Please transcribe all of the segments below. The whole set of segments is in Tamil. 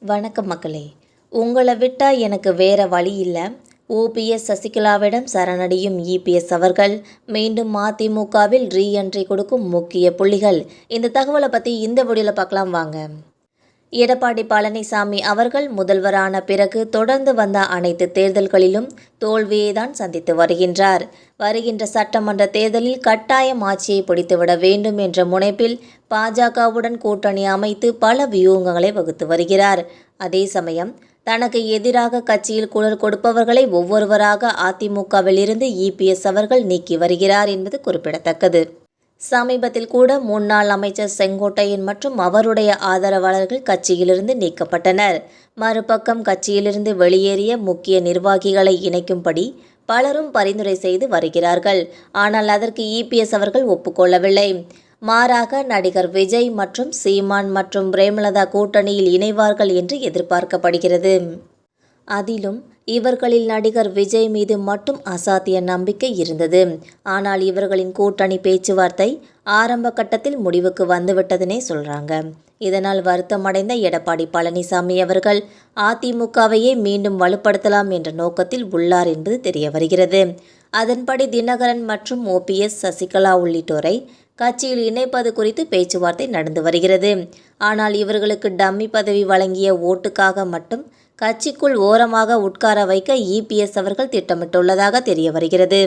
வணக்கம் மக்களே. உங்களை விட்டா எனக்கு வேற வழி இல்லை. ஓபிஎஸ் சசிகலாவிடம் சரணடையும் இபிஎஸ் அவர்கள் மீண்டும் அதிமுகவில் ரீஎன்ட்ரி கொடுக்கும் முக்கிய புள்ளிகள். இந்த தகவலை பற்றி இந்த வீடியோவில் பார்க்கலாம் வாங்க. எடப்பாடி பழனிசாமி அவர்கள் முதல்வரான பிறகு தொடர்ந்து வந்த அனைத்து தேர்தல்களிலும் தோல்வியை தான் சந்தித்து வருகின்றார். வருகின்ற சட்டமன்ற தேர்தலில் கட்டாயம் ஆட்சியை பிடித்துவிட வேண்டும் என்ற முனைப்பில் பாஜகவுடன் கூட்டணி அமைத்து பல வியூகங்களை வகுத்து வருகிறார். அதே சமயம் தனக்கு எதிராக கட்சியில் குரல் கொடுப்பவர்களை ஒவ்வொருவராக அதிமுகவில் இருந்து இபிஎஸ் அவர்கள் நீக்கி வருகிறார் என்பது குறிப்பிடத்தக்கது. சமீபத்தில் கூட முன்னாள் அமைச்சர் செங்கோட்டையன் மற்றும் அவருடைய ஆதரவாளர்கள் கட்சியிலிருந்து நீக்கப்பட்டனர். மறுபக்கம் கட்சியிலிருந்து வெளியேறிய முக்கிய நிர்வாகிகளை இணைக்கும்படி பலரும் பரிந்துரை செய்து வருகிறார்கள். ஆனால் அதற்கு இபிஎஸ் அவர்கள் ஒப்புக்கொள்ளவில்லை. மாறாக நடிகர் விஜய் மற்றும் சீமான் மற்றும் பிரேமலதா கூட்டணியில் இணைவார்கள் என்று எதிர்பார்க்கப்படுகிறது. அதிலும் இவர்களில் நடிகர் விஜய் மீது மட்டும் அசாத்திய நம்பிக்கை இருந்தது. ஆனால் இவர்களின் கூட்டணி பேச்சுவார்த்தை ஆரம்ப கட்டத்தில் முடிவுக்கு வந்துவிட்டதுனே சொல்றாங்க. இதனால் வருத்தமடைந்த எடப்பாடி பழனிசாமி அவர்கள் அதிமுகவையே மீண்டும் வலுப்படுத்தலாம் என்ற நோக்கத்தில் உள்ளார் என்பது தெரிய வருகிறது. அதன்படி தினகரன் மற்றும் ஓபிஎஸ் சசிகலா உள்ளிட்டோரை கட்சியில் இணைப்பது குறித்து பேச்சுவார்த்தை நடந்து வருகிறது. ஆனால் இவர்களுக்கு டம்மி பதவி வழங்கிய ஓட்டுக்காக மட்டும் கட்சிக்குள் ஓரமாக உட்கார வைக்க இபிஎஸ் அவர்கள் திட்டமிட்டுள்ளதாக தெரிய வருகிறது.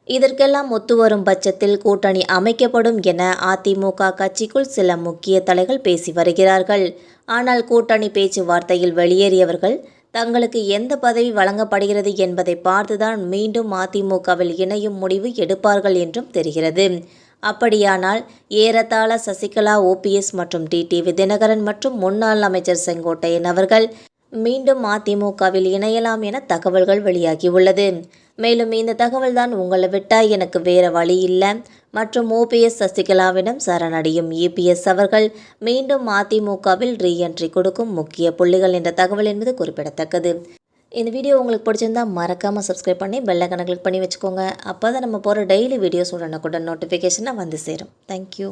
இதற்கெல்லாம் ஒத்துவரும் பட்சத்தில் கூட்டணி அமைக்கப்படும் என அதிமுக கட்சிக்குள் சில முக்கிய தலைகள் பேசி வருகிறார்கள். ஆனால் கூட்டணி பேச்சுவார்த்தையில் வெளியேறியவர்கள் தங்களுக்கு எந்த பதவி வழங்கப்படுகிறது என்பதை பார்த்துதான் மீண்டும் அதிமுகவில் இணையும் முடிவு எடுப்பார்கள் என்றும் தெரிகிறது. அப்படியானால் ஏறத்தாழ சசிகலா, ஓபிஎஸ் மற்றும் டிடிவி தினகரன் மற்றும் முன்னாள் அமைச்சர் செங்கோட்டையன் அவர்கள் மீண்டும் அதிமுகவில் இணையலாம் என தகவல்கள் வெளியாகியுள்ளது. மேலும் இந்த தகவல் தான் உங்களை விட்டா எனக்கு வேற வழி இல்லை மற்றும் ஓபிஎஸ் சசிகலாவிடம் சரணடையும் இபிஎஸ் அவர்கள் மீண்டும் அதிமுகவில் ரீஎன்ட்ரி கொடுக்கும் முக்கிய புள்ளிகள் என்ற தகவல் என்பது குறிப்பிடத்தக்கது. இந்த வீடியோ உங்களுக்கு பிடிச்சிருந்தா மறக்காமல் சப்ஸ்கிரைப் பண்ணி பெல் ஐகானை கிளிக் பண்ணி வச்சுக்கோங்க. அப்போ தான் நம்ம போகிற டெய்லி வீடியோஸ் உடனுக்குடன் நோட்டிஃபிகேஷனாக வந்து சேரும். தேங்க்யூ.